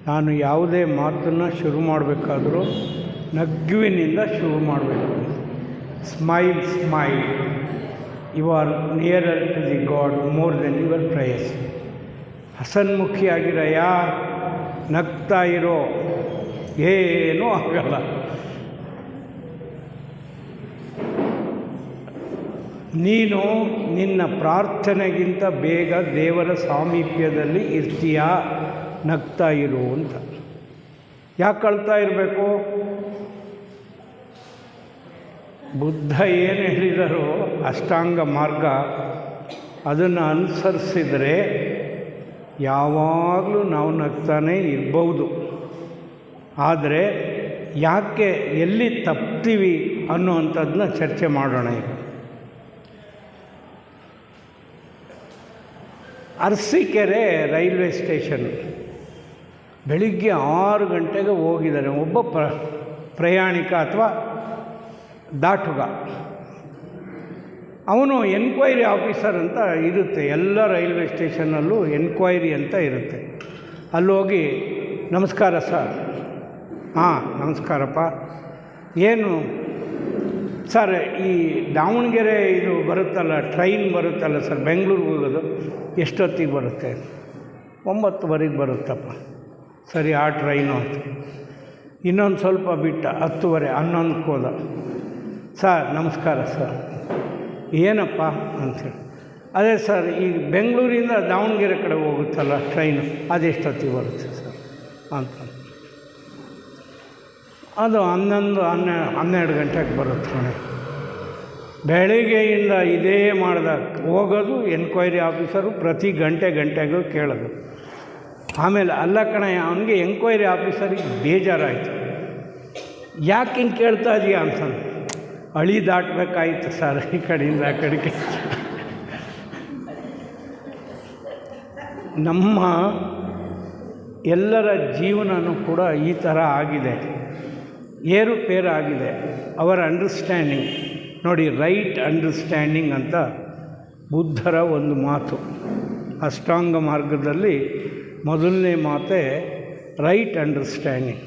ನಾನು ಯಾವುದೇ ಮಾತನ್ನು ಶುರು ಮಾಡಬೇಕಾದ್ರೂ ನಗುವಿನಿಂದ ಶುರು ಮಾಡಬೇಕು. Smile smile, you are nearer to the god more then your prayers. ಹಸನ್ಮುಖಿಯಾಗಿರಯ್ಯ, ನಗ್ತಾ ಇರೋ, ಏನೂ ಆಗಲ್ಲ. ನೀನು ನಿನ್ನ ಪ್ರಾರ್ಥನೆಗಿಂತ ಬೇಗ ದೇವರ ಸಾಮೀಪ್ಯದಲ್ಲಿ ಇರ್ತೀಯಾ, ನಗ್ತಾ ಇರು ಅಂತ. ಯಾಕೆ ಅಳ್ತಾ ಇರಬೇಕು? ಬುದ್ಧ ಏನು ಹೇಳಿದಾರೋ ಅಷ್ಟಾಂಗ ಮಾರ್ಗ, ಅದನ್ನು ಅನುಸರಿಸಿದರೆ ಯಾವಾಗಲೂ ನಾವು ನಗ್ತಾನೇ ಇರ್ಬೋದು. ಆದರೆ ಯಾಕೆ ಎಲ್ಲಿ ತಪ್ತೀವಿ ಅನ್ನುವಂಥದ್ದನ್ನ ಚರ್ಚೆ ಮಾಡೋಣ. ಈಗ ಅರಸೀಕೆರೆ ರೈಲ್ವೆ ಸ್ಟೇಷನ್ ಬೆಳಿಗ್ಗೆ 6 ಗಂಟೆಗೆ ಹೋಗಿದ್ದಾನೆ ಒಬ್ಬ ಪ್ರಯಾಣಿಕ ಅಥವಾ ದಾಟುಗ. ಅವನು ಎನ್ಕ್ವೈರಿ ಆಫೀಸರ್ ಅಂತ ಇರುತ್ತೆ, ಎಲ್ಲ ರೈಲ್ವೆ ಸ್ಟೇಷನ್ನಲ್ಲೂ ಎನ್ಕ್ವೈರಿ ಅಂತ ಇರುತ್ತೆ. ಅಲ್ಲೋಗಿ, ನಮಸ್ಕಾರ ಸರ್. ಹಾಂ ನಮಸ್ಕಾರಪ್ಪ. ಏನು ಸರ್, ಈ ದಾವಣಗೆರೆ ಇದು ಬರುತ್ತಲ್ಲ, ಟ್ರೈನ್ ಬರುತ್ತಲ್ಲ ಸರ್, ಬೆಂಗಳೂರಿಗೆ ಹೋಗೋದು, ಎಷ್ಟೊತ್ತಿಗೆ ಬರುತ್ತೆ? 9:30 ಬರುತ್ತಪ್ಪ. ಸರಿ, ಆ ಟ್ರೈನು ಅಂತ. ಇನ್ನೊಂದು ಸ್ವಲ್ಪ ಬಿಟ್ಟ 10:30, 11ಕ್ಕೆ ಹೋದ. ಸರ್ ನಮಸ್ಕಾರ ಸರ್. ಏನಪ್ಪ ಅಂಥೇಳಿ. ಅದೇ ಸರ್, ಈಗ ಬೆಂಗಳೂರಿಂದ ದಾವಣಗೆರೆ ಕಡೆ ಹೋಗುತ್ತಲ್ಲ ಟ್ರೈನು, ಅದೆಷ್ಟೊತ್ತಿಗೆ ಬರುತ್ತೆ ಸರ್ ಅಂತ. ಅದು 11-12 ಗಂಟೆಗೆ ಬರುತ್ತೆ ನೋಡಿ. ಬೆಳಿಗ್ಗೆಯಿಂದ ಇದೇ ಮಾಡ್ದಾಗ ಹೋಗೋದು ಎನ್ಕ್ವೈರಿ ಆಫೀಸರು, ಪ್ರತಿ ಗಂಟೆಗೂ ಕೇಳೋದು. ಆಮೇಲೆ ಅಲ್ಲ ಕಣಯ್ಯ, ಅವನಿಗೆ ಎನ್ಕ್ವೈರಿ ಆಫೀಸರಿಗೆ ಬೇಜಾರಾಯಿತು. ಯಾಕೆ ಹಿಂಗೆ ಕೇಳ್ತಾ ಇದೀಯ ಅಂತಂದು. ಹಳಿ ದಾಟಬೇಕಾಯಿತು ಸರ್, ಈ ಕಡೆಯಿಂದ ಆ ಕಡೆಗೆ. ನಮ್ಮ ಎಲ್ಲರ ಜೀವನವೂ ಕೂಡ ಈ ಥರ ಆಗಿದೆ, ಏರುಪೇರಾಗಿದೆ. ಅವರ ಅಂಡರ್ಸ್ಟ್ಯಾಂಡಿಂಗ್ ನೋಡಿ, ರೈಟ್ ಅಂಡರ್ಸ್ಟ್ಯಾಂಡಿಂಗ್ ಅಂತ ಬುದ್ಧರ ಒಂದು ಮಾತು. ಅಷ್ಟಾಂಗ ಮಾರ್ಗದಲ್ಲಿ ಮೊದಲನೇ ಮಾತೇ right understanding.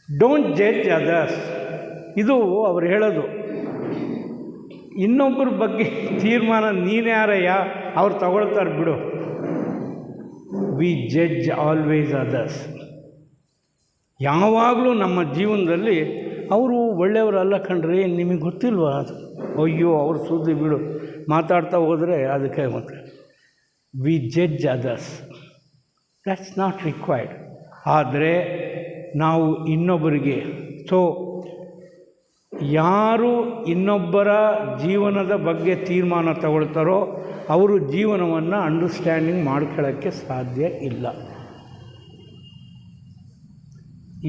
Don't judge others. ಇದು ಅವ್ರು ಹೇಳೋದು. ಇನ್ನೊಬ್ಬರ ಬಗ್ಗೆ ತೀರ್ಮಾನ ನೀನು ಯಾರಯ್ಯ, ಅವ್ರು ತಗೊಳ್ತಾರೆ ಬಿಡು. We judge always others. ಯಾವಾಗಲೂ ನಮ್ಮ ಜೀವನದಲ್ಲಿ ಅವರು ಒಳ್ಳೆಯವರಲ್ಲ ಕಣ್ರಿ, ನಿಮಗೆ ಗೊತ್ತಿಲ್ವಾ ಅದು, ಅಯ್ಯೋ ಅವ್ರ ಸುದ್ದಿ ಬಿಡು, ಮಾತಾಡ್ತಾ ಹೋದರೆ ಅದಕ್ಕೆ ಮತ್ತೆ. We judge others, that's not required. ಆದರೆ ನಾವು ಇನ್ನೊಬ್ಬರಿಗೆ, ಸೊ ಯಾರು ಇನ್ನೊಬ್ಬರ ಜೀವನದ ಬಗ್ಗೆ ತೀರ್ಮಾನ ತಗೊಳ್ತಾರೋ ಅವರು ಜೀವನವನ್ನು ಅಂಡರ್ಸ್ಟ್ಯಾಂಡಿಂಗ್ ಮಾಡ್ಕೊಳ್ಳೋಕ್ಕೆ ಸಾಧ್ಯ ಇಲ್ಲ.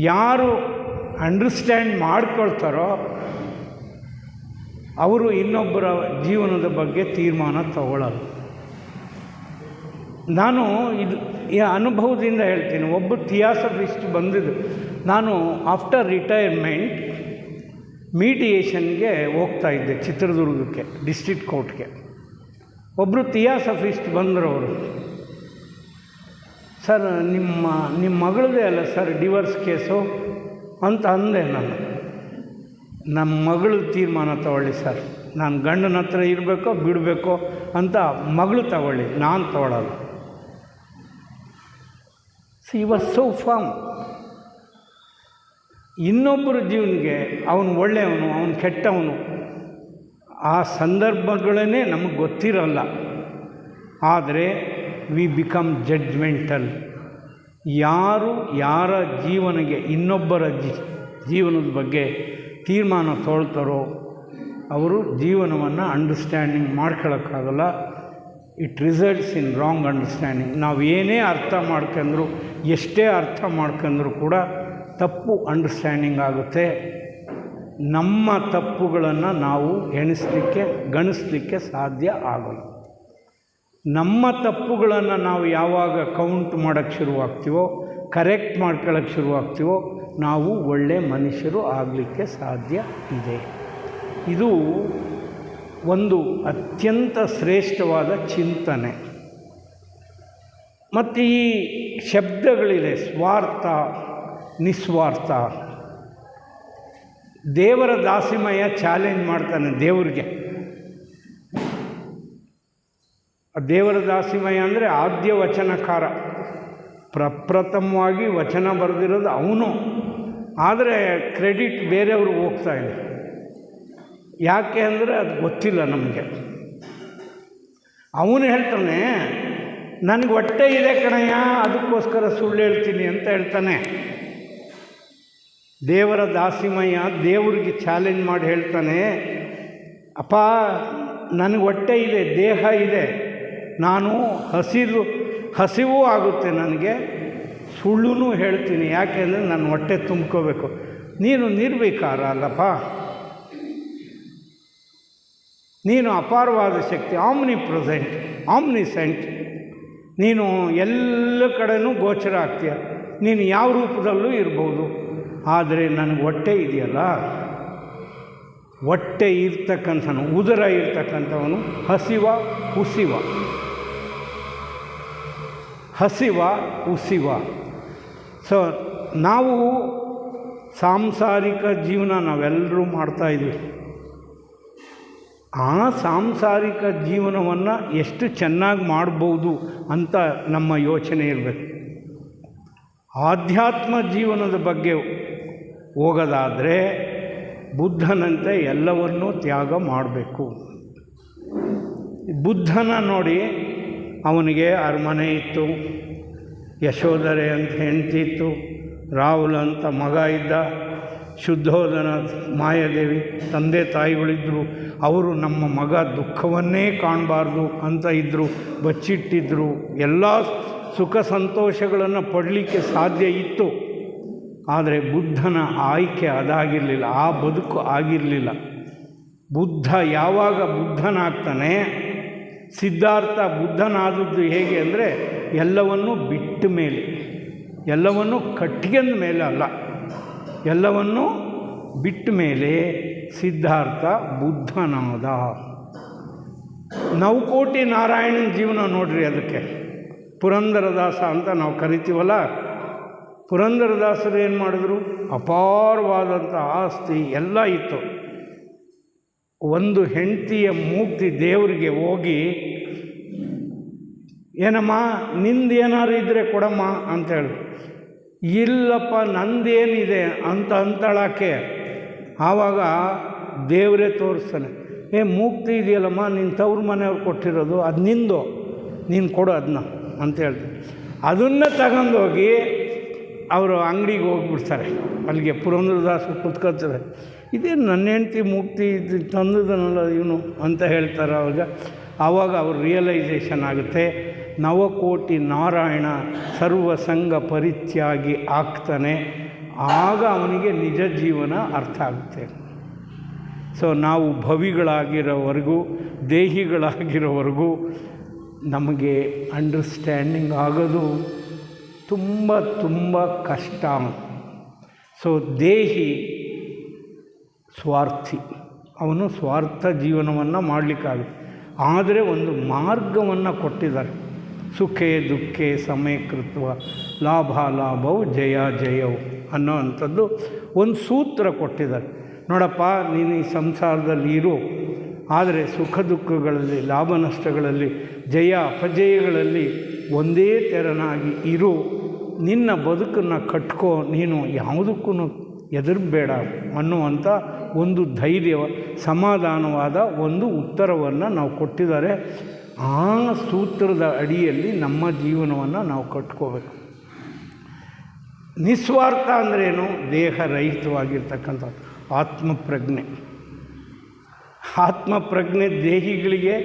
ಯಾರು ಅಂಡರ್ಸ್ಟ್ಯಾಂಡ್ ಮಾಡ್ಕೊಳ್ತಾರೋ ಅವರು ಇನ್ನೊಬ್ಬರ ಜೀವನದ ಬಗ್ಗೆ ತೀರ್ಮಾನ ತಗೊಳ್ಳಲ್ಲ. ನಾನು ಇದು ಈ ಅನುಭವದಿಂದ ಹೇಳ್ತೀನಿ. ಒಬ್ಬ ಥಿಯಾಸಫಿಸ್ಟ್ ಬಂದಿದ್ದು, ನಾನು ಆಫ್ಟರ್ ರಿಟೈರ್ಮೆಂಟ್ ಮೀಡಿಯೇಷನ್ಗೆ ಹೋಗ್ತಾಯಿದ್ದೆ ಚಿತ್ರದುರ್ಗಕ್ಕೆ, ಡಿಸ್ಟ್ರಿಕ್ಟ್ ಕೋರ್ಟ್ಗೆ. ಒಬ್ಬರು ಥಿಯಾಸಫಿಸ್ಟ್ ಬಂದರು. ಅವರು, ಸರ್ ನಿಮ್ಮ ಮಗಳದೇ ಅಲ್ಲ ಸರ್ ಡಿವೋರ್ಸ್ ಕೇಸು ಅಂತ ಅಂದೆ. ನಮ್ಮ ಮಗಳು ತೀರ್ಮಾನ ತಗೊಳ್ಳಿ ಸರ್, ನಾನು ಗಂಡನ ಹತ್ರ ಇರಬೇಕೋ ಬಿಡಬೇಕೋ ಅಂತ ಮಗಳು ತಗೊಳ್ಳಿ, ನಾನು ತಗೊಳ್ಳಲ್ಲ. She was so firm. ಇನ್ನೊಬ್ಬರ ಜೀವನಿಗೆ ಅವನು ಒಳ್ಳೆಯವನು, ಅವನು ಕೆಟ್ಟವನು, ಆ ಸಂದರ್ಭಗಳೇ ನಮಗೆ ಗೊತ್ತಿರಲ್ಲ. ಆದರೆ ವಿ ಬಿಕಮ್ ಜಡ್ಜ್ಮೆಂಟಲ್. ಯಾರ ಜೀವನಕ್ಕೆ ಇನ್ನೊಬ್ಬರ ಜೀವನದ ಬಗ್ಗೆ ತೀರ್ಮಾನ ತೊಗೊಳ್ತಾರೋ ಅವರು ಜೀವನವನ್ನು ಅಂಡರ್ಸ್ಟ್ಯಾಂಡಿಂಗ್ ಮಾಡ್ಕೊಳ್ಳೋಕ್ಕಾಗಲ್ಲ. It results in wrong understanding. ನಾವು ಏನೇ ಅರ್ಥ ಮಾಡ್ಕೊಂಡ್ರು, ಎಷ್ಟೇ ಅರ್ಥ ಮಾಡ್ಕೊಂಡ್ರೂ ಕೂಡ ತಪ್ಪು ಅಂಡರ್ಸ್ಟ್ಯಾಂಡಿಂಗ್ ಆಗುತ್ತೆ. ನಮ್ಮ ತಪ್ಪುಗಳನ್ನು ನಾವು ಗಣಿಸಲಿಕ್ಕೆ ಸಾಧ್ಯ ಆಗೋಲ್ಲ. ನಮ್ಮ ತಪ್ಪುಗಳನ್ನು ನಾವು ಯಾವಾಗ ಕೌಂಟ್ ಮಾಡೋಕ್ಕೆ ಶುರುವಾಗ್ತೀವೋ, ಕರೆಕ್ಟ್ ಮಾಡ್ಕೊಳ್ಳೋಕ್ಕೆ ಶುರುವಾಗ್ತೀವೋ, ನಾವು ಒಳ್ಳೆಯ ಮನುಷ್ಯರು ಆಗಲಿಕ್ಕೆ ಸಾಧ್ಯ ಇದೆ. ಇದು ಒಂದು ಅತ್ಯಂತ ಶ್ರೇಷ್ಠವಾದ ಚಿಂತನೆ. ಮತ್ತು ಈ ಶಬ್ದಗಳಿದೆ, ಸ್ವಾರ್ಥ, ನಿಸ್ವಾರ್ಥ. ದೇವರ ದಾಸಿಮಯ ಚಾಲೆಂಜ್ ಮಾಡ್ತಾನೆ ದೇವರಿಗೆ. ದೇವರ ದಾಸಿಮಯ ಅಂದರೆ ಆದ್ಯ ವಚನಕಾರ, ಪ್ರಪ್ರಥಮವಾಗಿ ವಚನ ಬರೆದಿರೋದು ಅವನು. ಆದರೆ ಕ್ರೆಡಿಟ್ ಬೇರೆಯವ್ರಿಗೆ ಹೋಗ್ತಾ ಇದೆ. ಯಾಕೆ ಅಂದರೆ ಅದು ಗೊತ್ತಿಲ್ಲ ನಮಗೆ. ಅವನು ಹೇಳ್ತಾನೆ, ನನಗೆ ಹೊಟ್ಟೆ ಇದೆ ಕಣಯ್ಯ, ಅದಕ್ಕೋಸ್ಕರ ಸುಳ್ಳು ಹೇಳ್ತೀನಿ ಅಂತ ಹೇಳ್ತಾನೆ. ದೇವರ ದಾಸಿಮಯ್ಯ ದೇವರಿಗೆ ಚಾಲೆಂಜ್ ಮಾಡಿ ಹೇಳ್ತಾನೆ, ಅಪ್ಪ ನನಗೆ ಹೊಟ್ಟೆ ಇದೆ, ದೇಹ ಇದೆ, ನಾನು ಹಸಿವೂ ಆಗುತ್ತೆ ನನಗೆ, ಸುಳ್ಳು ಹೇಳ್ತೀನಿ. ಯಾಕೆಂದರೆ ನನ್ನ ಹೊಟ್ಟೆ ತುಂಬ್ಕೋಬೇಕು. ನೀನು ನಿರ್ವಿಕಾರ ಅಲ್ಲಪ್ಪ, ನೀನು ಅಪಾರವಾದ ಶಕ್ತಿ, ಆಮ್ನಿಸೆಂಟ್. ನೀನು ಎಲ್ಲ ಕಡೆನೂ ಗೋಚರ ಆಗ್ತೀಯ, ನೀನು ಯಾವ ರೂಪದಲ್ಲೂ ಇರ್ಬೋದು. ಆದರೆ ನನಗೆ ಹೊಟ್ಟೆ ಇದೆಯಲ್ಲ, ಹೊಟ್ಟೆ ಇರ್ತಕ್ಕಂಥವನು, ಉದರ ಇರ್ತಕ್ಕಂಥವನು ಹಸಿವ. ಸೊ ನಾವು ಸಾಂಸಾರಿಕ ಜೀವನ ನಾವೆಲ್ಲರೂ ಮಾಡ್ತಾಯಿದ್ವಿ. ಆ ಸಾಂಸಾರಿಕ ಜೀವನವನ್ನು ಎಷ್ಟು ಚೆನ್ನಾಗಿ ಮಾಡ್ಬೋದು ಅಂತ ನಮ್ಮ ಯೋಚನೆ ಇರಬೇಕು. ಆಧ್ಯಾತ್ಮ ಜೀವನದ ಬಗ್ಗೆ ಹೋಗೋದಾದರೆ ಬುದ್ಧನಂತೆ ಎಲ್ಲವನ್ನೂ ತ್ಯಾಗ ಮಾಡಬೇಕು. ಬುದ್ಧನ ನೋಡಿ, ಅವನಿಗೆ ಅರಮನೆ ಇತ್ತು, ಯಶೋಧರೆ ಅಂತ ಹೆಂಡತಿ ಇತ್ತು, ರಾಹುಲ ಅಂತ ಮಗ ಇದ್ದ, ಶುದ್ಧೋಧನ, ಮಾಯಾದೇವಿ ತಂದೆ ತಾಯಿಗಳಿದ್ದರು. ಅವರು ನಮ್ಮ ಮಗ ದುಃಖವನ್ನೇ ಕಾಣಬಾರ್ದು ಅಂತ ಇದ್ದರು, ಬಚ್ಚಿಟ್ಟಿದ್ದರು. ಎಲ್ಲ ಸುಖ ಸಂತೋಷಗಳನ್ನು ಪಡಲಿಕ್ಕೆ ಸಾಧ್ಯ ಇತ್ತು. ಆದರೆ ಬುದ್ಧನ ಆಯ್ಕೆ ಅದಾಗಿರಲಿಲ್ಲ, ಆ ಬದುಕು ಆಗಿರಲಿಲ್ಲ. ಬುದ್ಧ ಯಾವಾಗ ಬುದ್ಧನಾಗ್ತಾನೆ, ಸಿದ್ಧಾರ್ಥ ಬುದ್ಧನಾದದ್ದು ಹೇಗೆ ಅಂದರೆ ಎಲ್ಲವನ್ನೂ ಬಿಟ್ಟ ಮೇಲೆ, ಎಲ್ಲವನ್ನೂ ಕಟ್ಟಿಗೆಂದ ಮೇಲೆ ಅಲ್ಲ, ಎಲ್ಲವನ್ನೂ ಬಿಟ್ಟ ಮೇಲೆ ಸಿದ್ಧಾರ್ಥ ಬುದ್ಧನಾದ. ನವಕೋಟಿ ನಾರಾಯಣನ ಜೀವನ ನೋಡ್ರಿ. ಅದಕ್ಕೆ ಪುರಂದರದಾಸ ಅಂತ ನಾವು ಕರಿತೀವಲ್ಲ, ಪುರಂದರದಾಸರು ಏನು ಮಾಡಿದ್ರು? ಅಪಾರವಾದಂಥ ಆಸ್ತಿ ಎಲ್ಲ ಇತ್ತು. ಒಂದು ಹೆಂಡತಿಯ ಮೂಗ್ತಿ ದೇವರಿಗೆ ಹೋಗಿ, ಏನಮ್ಮ ನಿಂದೇನಾರು ಇದ್ದರೆ ಕೊಡಮ್ಮ ಅಂತೇಳಿ, ಇಲ್ಲಪ್ಪ ನಂದೇನಿದೆ ಅಂತ ಅಂತಾಳಾಕೆ. ಆವಾಗ ದೇವರೇ ತೋರಿಸ್ತಾನೆ, ಮೂಗ್ತಿ ಇದೆಯಲ್ಲಮ್ಮ, ನಿನ್ನ ತವ್ರ ಮನೆಯವ್ರು ಕೊಟ್ಟಿರೋದು, ಅದು ನಿಂದು, ನೀನು ಕೊಡು ಅದನ್ನ ಅಂತ ಹೇಳ್ತಾರೆ. ಅದನ್ನು ತಗೊಂಡೋಗಿ ಅವರು ಅಂಗಡಿಗೆ ಹೋಗ್ಬಿಡ್ತಾರೆ. ಅಲ್ಲಿಗೆ ಪುರಂದರದಾಸರು ಕುತ್ಕೊಳ್ತಾರೆ, ಇದೇನು ನನ್ನ ಹೆಂಡ್ತಿ ಮೂಗ್ತಿ ತಂದದನಲ್ಲ ಇವನು ಅಂತ ಹೇಳ್ತಾರೆ. ಆವಾಗ ಅವ್ರ ರಿಯಲೈಸೇಷನ್ ಆಗುತ್ತೆ. ನವಕೋಟಿ ನಾರಾಯಣ ಸರ್ವಸಂಗ ಪರಿತ್ಯಾಗಿ ಆಗ್ತಾನೆ. ಆಗ ಅವನಿಗೆ ನಿಜ ಜೀವನ ಅರ್ಥ ಆಗುತ್ತೆ. ಸೊ ನಾವು ಭವಿಗಳಾಗಿರೋವರೆಗೂ, ದೇಹಿಗಳಾಗಿರೋವರೆಗೂ ನಮಗೆ ಅಂಡರ್ಸ್ಟ್ಯಾಂಡಿಂಗ್ ಆಗೋದು ತುಂಬ ತುಂಬ ಕಷ್ಟ. ಸೊ ದೇಹಿ ಸ್ವಾರ್ಥಿ, ಅವನು ಸ್ವಾರ್ಥ ಜೀವನವನ್ನು ಮಾಡಲಿಕ್ಕಾಗುತ್ತೆ. ಆದರೆ ಒಂದು ಮಾರ್ಗವನ್ನು ಕೊಟ್ಟಿದ್ದಾರೆ. ಸುಖೇ ದುಃಖೇ ಸಮಯಕೃತ್ವ ಲಾಭವು ಜಯವು ಅನ್ನೋ ಅಂಥದ್ದು ಒಂದು ಸೂತ್ರ ಕೊಟ್ಟಿದ್ದಾರೆ. ನೋಡಪ್ಪ, ನೀನು ಈ ಸಂಸಾರದಲ್ಲಿ ಇರು, ಆದರೆ ಸುಖ ದುಃಖಗಳಲ್ಲಿ, ಲಾಭ ನಷ್ಟಗಳಲ್ಲಿ, ಜಯ ಅಪಜಯಗಳಲ್ಲಿ ಒಂದೇ ತೆರನಾಗಿ ಇರು. ನಿನ್ನ ಬದುಕನ್ನು ಕಟ್ಕೋ, ನೀನು ಯಾವುದಕ್ಕೂ ಹೆದರಬೇಡ ಅನ್ನುವಂಥ ಒಂದು ಧೈರ್ಯ, ಸಮಾಧಾನವಾದ ಒಂದು ಉತ್ತರವನ್ನು ನಾವು ಕೊಟ್ಟಿದ್ದಾರೆ. ಆ ಸೂತ್ರದ ಅಡಿಯಲ್ಲಿ ನಮ್ಮ ಜೀವನವನ್ನು ನಾವು ಕಟ್ಕೋಬೇಕು. ನಿಸ್ವಾರ್ಥ ಅಂದ್ರೇನು? ದೇಹರಹಿತವಾಗಿರ್ತಕ್ಕಂಥದ್ದು ಆತ್ಮಪ್ರಜ್ಞೆ. ಆತ್ಮಪ್ರಜ್ಞೆ ದೇಹಿಗಳಿಗೆ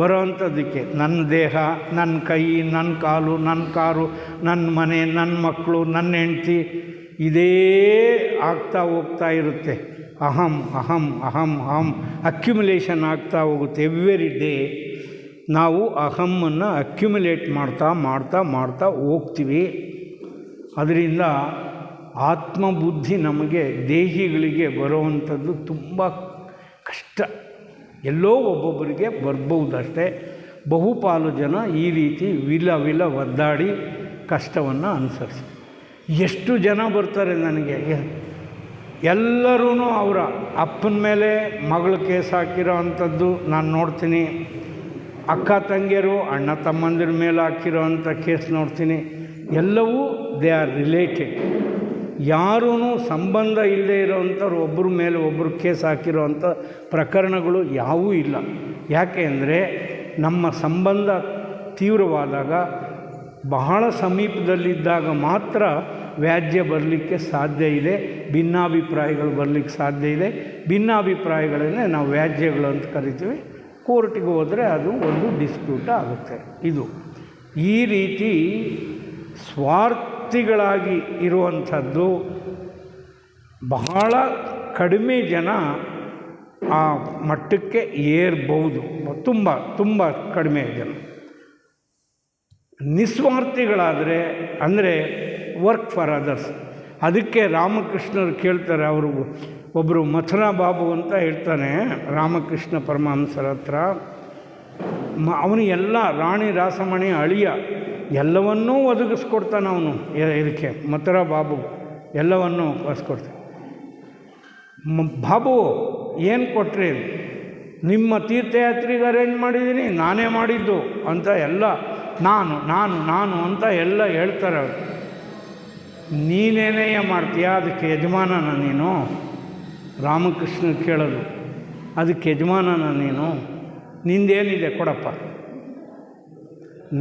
ಬರೋವಂಥದ್ದಕ್ಕೆ ನನ್ನ ದೇಹ, ನನ್ನ ಕೈ, ನನ್ನ ಕಾಲು, ನನ್ನ ಕಾರು, ನನ್ನ ಮನೆ, ನನ್ನ ಮಕ್ಕಳು, ನನ್ನ ಹೆಂಡತಿ, ಇದೇ ಆಗ್ತಾ ಹೋಗ್ತಾ ಇರುತ್ತೆ. ಅಹಂ ಅಹಂ ಅಹಂ ಅಹಂ ಅಕ್ಯುಮುಲೇಷನ್ ಆಗ್ತಾ ಹೋಗುತ್ತೆ. ಎವ್ರಿ ಡೇ ನಾವು ಅಹಮ್ಮನ್ನು ಅಕ್ಯುಮುಲೇಟ್ ಮಾಡ್ತಾ ಮಾಡ್ತಾ ಮಾಡ್ತಾ ಹೋಗ್ತೀವಿ. ಅದರಿಂದ ಆತ್ಮಬುದ್ಧಿ ನಮಗೆ ದೇಹಿಗಳಿಗೆ ಬರುವಂಥದ್ದು ತುಂಬ ಕಷ್ಟ. ಎಲ್ಲೋ ಒಬ್ಬೊಬ್ಬರಿಗೆ ಬರ್ಬೋದಷ್ಟೇ. ಬಹುಪಾಲು ಜನ ಈ ರೀತಿ ವಿಲ ಒದ್ದಾಡಿ ಕಷ್ಟವನ್ನು ಅನುಸರಿಸಿ. ಎಷ್ಟು ಜನ ಬರ್ತಾರೆ ನನಗೆ, ಎಲ್ಲರೂ ಅವರ ಅಪ್ಪನ ಮೇಲೆ ಮಗಳು ಕೇಸ್ ಹಾಕಿರೋ ಅಂಥದ್ದು ನಾನು ನೋಡ್ತೀನಿ, ಅಕ್ಕ ತಂಗಿಯರು ಅಣ್ಣ ತಮ್ಮಂದಿರ ಮೇಲೆ ಹಾಕಿರೋ ಅಂಥ ಕೇಸ್ ನೋಡ್ತೀನಿ. ಎಲ್ಲವೂ ದೇ ಆರ್ ರಿಲೇಟೆಡ್. ಯಾರೂ ಸಂಬಂಧ ಇಲ್ಲದೆ ಇರೋವಂಥವ್ರು ಒಬ್ಬರ ಮೇಲೆ ಒಬ್ಬರು ಕೇಸ್ ಹಾಕಿರೋ ಅಂಥ ಪ್ರಕರಣಗಳು ಯಾವೂ ಇಲ್ಲ. ಯಾಕೆ ಅಂದರೆ ನಮ್ಮ ಸಂಬಂಧ ತೀವ್ರವಾದಾಗ, ಬಹಳ ಸಮೀಪದಲ್ಲಿದ್ದಾಗ ಮಾತ್ರ ವ್ಯಾಜ್ಯ ಬರಲಿಕ್ಕೆ ಸಾಧ್ಯ ಇದೆ, ಭಿನ್ನಾಭಿಪ್ರಾಯಗಳು ಬರಲಿಕ್ಕೆ ಸಾಧ್ಯ ಇದೆ. ಭಿನ್ನಾಭಿಪ್ರಾಯಗಳನ್ನೇ ನಾವು ವ್ಯಾಜ್ಯಗಳು ಅಂತ ಕರಿತೀವಿ. ಕೋರ್ಟಿಗೆ ಹೋದರೆ ಅದು ಒಂದು ಡಿಸ್ಪ್ಯೂಟ್ ಆಗುತ್ತೆ. ಇದು ಈ ರೀತಿ ಸ್ವಾರ್ಥಿಗಳಾಗಿ ಇರುವಂಥದ್ದು ಬಹಳ ಕಡಿಮೆ ಜನ ಆ ಮಟ್ಟಕ್ಕೆ ಏರ್ಬೋದು. ತುಂಬ ಕಡಿಮೆ ಜನ. ನಿಸ್ವಾರ್ಥಿಗಳಾದರೆ ಅಂದರೆ ವರ್ಕ್ ಫಾರ್ ಅದರ್ಸ್. ಅದಕ್ಕೆ ರಾಮಕೃಷ್ಣರು ಕೇಳ್ತಾರೆ, ಅವರು ಒಬ್ಬರು ಮಥುರಾ ಬಾಬು ಅಂತ ಹೇಳ್ತಾನೆ ರಾಮಕೃಷ್ಣ ಪರಮಹಂಸರ ಹತ್ರ. ಅವನು ಎಲ್ಲ ರಾಣಿ ರಾಸಮಣಿ ಅಳಿಯ ಎಲ್ಲವನ್ನೂ ಒದಗಿಸ್ಕೊಡ್ತಾನೆ ಅವನು. ಇದಕ್ಕೆ ಮಥುರಾ ಬಾಬು ಎಲ್ಲವನ್ನೂ ಒದಗಿಸ್ಕೊಡ್ತಾನೆ. ಬಾಬು ಏನು ಕೊಟ್ರಿ? ನಿಮ್ಮ ತೀರ್ಥಯಾತ್ರೆಗೆ ಅರೇಂಜ್ ಮಾಡಿದ್ದೀನಿ, ನಾನೇ ಮಾಡಿದ್ದು ಅಂತ ಎಲ್ಲ ನಾನು ಅಂತ ಎಲ್ಲ ಹೇಳ್ತಾರೆ ಅವರು. ನೀನೇನೇ ಮಾಡ್ತೀಯ? ಅದಕ್ಕೆ ಯಜಮಾನನ ನೀನು? ರಾಮಕೃಷ್ಣ ಕೇಳೋದು, ಅದಕ್ಕೆ ಯಜಮಾನನ ನೀನು? ನಿಂದೇನಿದೆ ಕೊಡಪ್ಪ.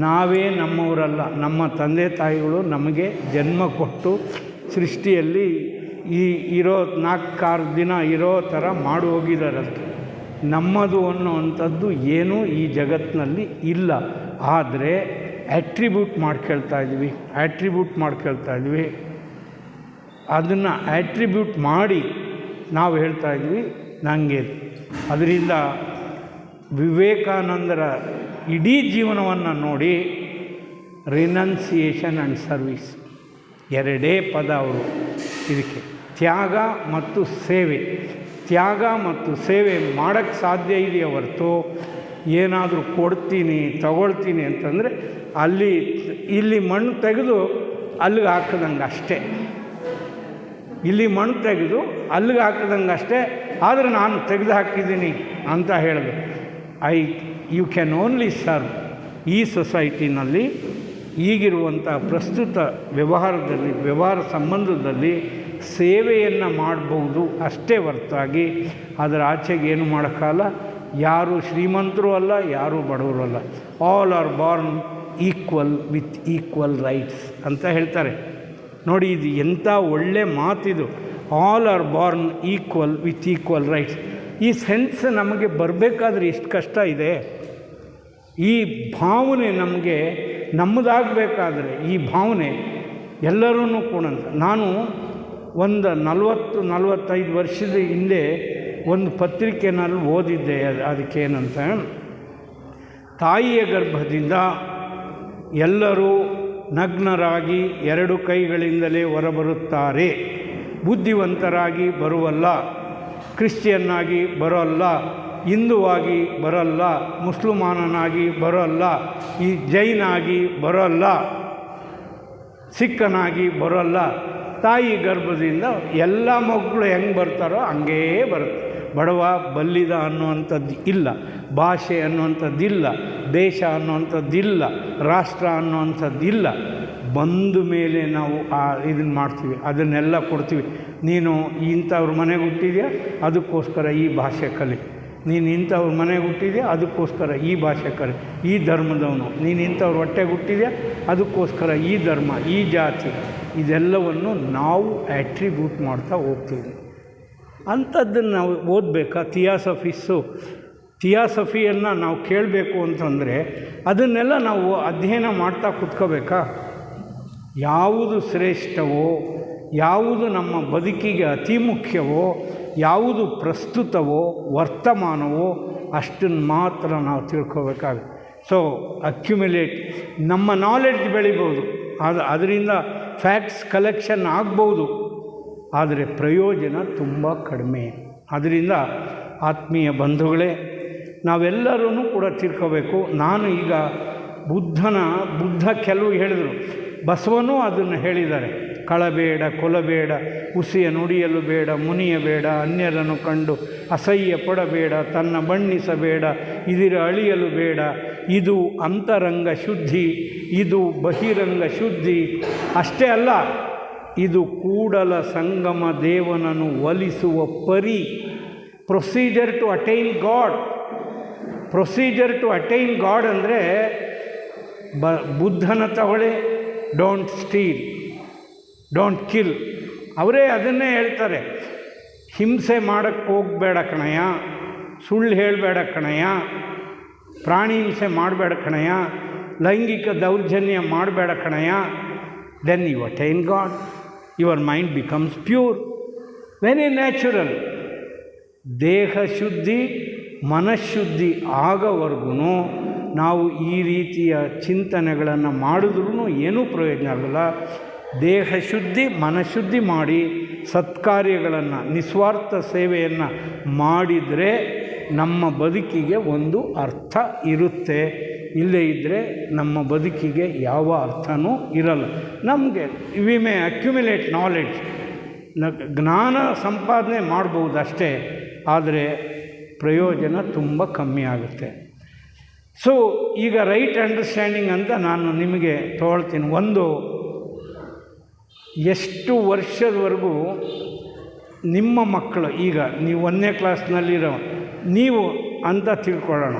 ನಾವೇ ನಮ್ಮವರಲ್ಲ, ನಮ್ಮ ತಂದೆ ತಾಯಿಗಳು ನಮಗೆ ಜನ್ಮ ಕೊಟ್ಟು ಸೃಷ್ಟಿಯಲ್ಲಿ ಇರೋ 4-6 ದಿನ ಇರೋ ಥರ ಮಾಡಿ ಹೋಗಿದ್ದಾರೆ. ಅದಕ್ಕೆ ನಮ್ಮದು ಅನ್ನುವಂಥದ್ದು ಏನೂ ಈ ಜಗತ್ತಿನಲ್ಲಿ ಇಲ್ಲ. ಆದರೆ ಆಟ್ರಿಬ್ಯೂಟ್ ಮಾಡ್ಕೊಳ್ತಾ ಇದ್ವಿ. ಅದನ್ನು ಆಟ್ರಿಬ್ಯೂಟ್ ಮಾಡಿ ನಾವು ಹೇಳ್ತಾ ಇದ್ವಿ ನನಗೆ. ಅದರಿಂದ ವಿವೇಕಾನಂದರ ಇಡೀ ಜೀವನವನ್ನು ನೋಡಿ, ರಿನನ್ಸಿಯೇಷನ್ ಆ್ಯಂಡ್ ಸರ್ವೀಸ್ ಎರಡೇ ಪದ ಅವರು ಇದಕ್ಕೆ. ತ್ಯಾಗ ಮತ್ತು ಸೇವೆ ಮಾಡೋಕ್ಕೆ ಸಾಧ್ಯ ಇದೆಯೇ ಹೊರತು ಏನಾದರೂ ಕೊಡ್ತೀನಿ ತಗೊಳ್ತೀನಿ ಅಂತಂದರೆ ಇಲ್ಲಿ ಮಣ್ಣು ತೆಗೆದು ಅಲ್ಲಿಗೆ ಹಾಕಿದಂಗೆ ಅಷ್ಟೇ. ಇಲ್ಲಿ ಮಣ್ಣು ತೆಗೆದು ಅಲ್ಲಿಗೆ ಹಾಕಿದಂಗೆ ಅಷ್ಟೇ. ಆದರೆ ನಾನು ತೆಗೆದು ಹಾಕಿದ್ದೀನಿ ಅಂತ ಹೇಳಿದೆ. You can only serve. ಈ ಸೊಸೈಟಿನಲ್ಲಿ ಈಗಿರುವಂಥ ಪ್ರಸ್ತುತ ವ್ಯವಹಾರ ಸಂಬಂಧದಲ್ಲಿ ಸೇವೆಯನ್ನು ಮಾಡ್ಬೋದು ಅಷ್ಟೇ ಹೊರತಾಗಿ ಅದರ ಆಚೆಗೆ ಏನು ಮಾಡೋಕ್ಕಲ್ಲ. ಯಾರು ಶ್ರೀಮಂತರು ಅಲ್ಲ, ಯಾರೂ ಬಡವರು ಅಲ್ಲ. All are born equal with equal rights ಅಂತ ಹೇಳ್ತಾರೆ ನೋಡಿ. ಇದು ಎಂಥ ಒಳ್ಳೆ ಮಾತಿದು. All are born equal with equal rights. ಈ ಸೆನ್ಸ್ ನಮಗೆ ಬರಬೇಕಾದ್ರೆ ಎಷ್ಟು ಕಷ್ಟ ಇದೆ. ಈ ಭಾವನೆ ನಮಗೆ ನಮ್ಮದಾಗಬೇಕಾದ್ರೆ ಈ ಭಾವನೆ ಎಲ್ಲರೂ ಕೂಡ. ನಾನು ಒಂದು 40-45 ವರ್ಷದ ಹಿಂದೆ ಒಂದು ಪತ್ರಿಕೆನಲ್ಲಿ ಓದಿದ್ದೆ. ಅದಕ್ಕೇನಂತ, ತಾಯಿಯ ಗರ್ಭದಿಂದ ಎಲ್ಲರೂ ನಗ್ನರಾಗಿ 2 ಕೈಗಳಿಂದಲೇ ಹೊರಬರುತ್ತಾರೆ. ಬುದ್ಧಿವಂತರಾಗಿ ಬರುವಲ್ಲ, ಕ್ರಿಶ್ಚಿಯನ್ನಾಗಿ ಬರೋಲ್ಲ, ಹಿಂದುವಾಗಿ ಬರೋಲ್ಲ, ಮುಸ್ಲಿಮಾನನಾಗಿ ಬರೋಲ್ಲ, ಈ ಜೈನಾಗಿ ಬರೋಲ್ಲ, ಸಿಖ್ಖನಾಗಿ ಬರೋಲ್ಲ. ತಾಯಿ ಗರ್ಭದಿಂದ ಎಲ್ಲ ಮಕ್ಕಳು ಹೆಂಗೆ ಬರ್ತಾರೋ ಹಂಗೇ ಬರುತ್ತೆ. ಬಡವ ಬಲ್ಲಿದ ಅನ್ನುವಂಥದ್ದು ಇಲ್ಲ, ಭಾಷೆ ಅನ್ನುವಂಥದ್ದಿಲ್ಲ, ದೇಶ ಅನ್ನುವಂಥದ್ದಿಲ್ಲ, ರಾಷ್ಟ್ರ ಅನ್ನುವಂಥದ್ದಿಲ್ಲ. ಬಂದ ಮೇಲೆ ನಾವು ಇದನ್ನು ಮಾಡ್ತೀವಿ, ಅದನ್ನೆಲ್ಲ ಕೊಡ್ತೀವಿ. ನೀನು ಇಂಥವ್ರ ಮನೆಗೆ ಹುಟ್ಟಿದೆಯಾ, ಅದಕ್ಕೋಸ್ಕರ ಈ ಭಾಷೆ ಕಲಿ. ನೀನು ಇಂಥವ್ರ ಮನೆಗೆ ಹುಟ್ಟಿದೆಯಾ, ಅದಕ್ಕೋಸ್ಕರ ಈ ಭಾಷೆ ಕಲಿ. ಈ ಧರ್ಮದವನು. ನೀನು ಇಂಥವ್ರ ಹೊಟ್ಟೆಗೆ ಹುಟ್ಟಿದೆಯಾ, ಅದಕ್ಕೋಸ್ಕರ ಈ ಧರ್ಮ, ಈ ಜಾತಿ. ಇದೆಲ್ಲವನ್ನು ನಾವು ಆಟ್ರಿಬ್ಯೂಟ್ ಮಾಡ್ತಾ ಹೋಗ್ತೀವಿ. ಅಂಥದ್ದನ್ನು ನಾವು ಓದಬೇಕಾ? ಥಿಯಾಸಫಿಯನ್ನು ನಾವು ಕೇಳಬೇಕು ಅಂತಂದರೆ ಅದನ್ನೆಲ್ಲ ನಾವು ಅಧ್ಯಯನ ಮಾಡ್ತಾ ಕೂತ್ಕೋಬೇಕಾ? ಯಾವುದು ಶ್ರೇಷ್ಠವೋ, ಯಾವುದು ನಮ್ಮ ಬದುಕಿಗೆ ಅತಿ ಮುಖ್ಯವೋ, ಯಾವುದು ಪ್ರಸ್ತುತವೋ, ವರ್ತಮಾನವೋ ಅಷ್ಟನ್ನು ಮಾತ್ರ ನಾವು ತಿಳ್ಕೋಬೇಕಾಗುತ್ತೆ. ಸೊ ಅಕ್ಯುಮುಲೇಟ್, ನಮ್ಮ ನಾಲೆಡ್ಜ್ ಬೆಳಿಬೋದು, ಅದರಿಂದ ಫ್ಯಾಕ್ಟ್ಸ್ ಕಲೆಕ್ಷನ್ ಆಗ್ಬೋದು, ಆದರೆ ಪ್ರಯೋಜನ ತುಂಬ ಕಡಿಮೆ. ಅದರಿಂದ ಆತ್ಮೀಯ ಬಂಧುಗಳೇ, ನಾವೆಲ್ಲರೂ ಕೂಡ ತಿಳ್ಕೋಬೇಕು. ನಾನು ಈಗ ಬುದ್ಧ ಕೆಲವು ಹೇಳಿದರು, ಬಸವನೂ ಅದನ್ನು ಹೇಳಿದ್ದಾರೆ. ಕಳಬೇಡ, ಕೊಲಬೇಡ, ಹುಸಿಯ ನುಡಿಯಲು ಬೇಡ, ಮುನಿಯ ಬೇಡ, ಅನ್ಯರನ್ನು ಕಂಡು ಅಸಹ್ಯ ಪಡಬೇಡ, ತನ್ನ ಬಣ್ಣಿಸಬೇಡ, ಇದಿರ ಅಳಿಯಲು ಬೇಡ, ಇದು ಅಂತರಂಗ ಶುದ್ಧಿ, ಇದು ಬಹಿರಂಗ ಶುದ್ಧಿ. ಅಷ್ಟೇ ಅಲ್ಲ, ಇದು ಕೂಡಲ ಸಂಗಮ ದೇವನನ್ನು ಒಲಿಸುವ ಪರಿ. Procedure to attain God. Procedure to attain God ಅಂದರೆ ಬುದ್ಧನ ತಗೊಳ್ಳಿ, ಡೋಂಟ್ ಸ್ಟೀಲ್, ಡೋಂಟ್ ಕಿಲ್. ಅವರೇ ಅದನ್ನೇ ಹೇಳ್ತಾರೆ, ಹಿಂಸೆ ಮಾಡೋಕ್ಕೆ ಹೋಗಬೇಡ ಕಣಯ್ಯ, ಸುಳ್ಳು ಹೇಳಬೇಡ ಕಣಯ್ಯ, ಪ್ರಾಣಿ ಹಿಂಸೆ ಮಾಡಬೇಡ ಕಣಯ್ಯ, ಲೈಂಗಿಕ ದೌರ್ಜನ್ಯ ಮಾಡಬೇಡ ಕಣಯ್ಯ. Then you attain God, your mind becomes pure, very natural. ದೇಹ ಶುದ್ಧಿ ಮನಃಶುದ್ಧಿ ಆಗೋವರೆಗೂ ನಾವು ಈ ರೀತಿಯ ಚಿಂತನೆಗಳನ್ನು ಮಾಡಿದ್ರೂ ಏನೂ ಪ್ರಯೋಜನ ಆಗಲ್ಲ. ದೇಹ ಶುದ್ಧಿ ಮನಃಶುದ್ಧಿ ಮಾಡಿ ಸತ್ಕಾರ್ಯಗಳನ್ನು, ನಿಸ್ವಾರ್ಥ ಸೇವೆಯನ್ನು ಮಾಡಿದರೆ ನಮ್ಮ ಬದುಕಿಗೆ ಒಂದು ಅರ್ಥ ಇರುತ್ತೆ. ಇಲ್ಲೇ ಇದ್ದರೆ ನಮ್ಮ ಬದುಕಿಗೆ ಯಾವ ಅರ್ಥವೂ ಇರಲ್ಲ. ನಮಗೆ ವಿ ಮೇ ಅಕ್ಯುಮಿಲೇಟ್ ನಾಲೆಡ್ಜ್, ಜ್ಞಾನ ಸಂಪಾದನೆ ಮಾಡ್ಬೋದು ಅಷ್ಟೇ, ಆದರೆ ಪ್ರಯೋಜನ ತುಂಬ ಕಮ್ಮಿ ಆಗುತ್ತೆ. ಸೊ ಈಗ ರೈಟ್ ಅಂಡರ್ಸ್ಟ್ಯಾಂಡಿಂಗ್ ಅಂತ ನಾನು ನಿಮಗೆ ತೊಗೊಳ್ತೀನಿ. ಒಂದು, ಎಷ್ಟು ವರ್ಷದವರೆಗೂ ನಿಮ್ಮ ಮಕ್ಕಳು, ಈಗ ನೀವು 1ನೇ ಕ್ಲಾಸ್ನಲ್ಲಿರೋ ನೀವು ಅಂತ ತಿಳ್ಕೊಳ್ಳೋಣ,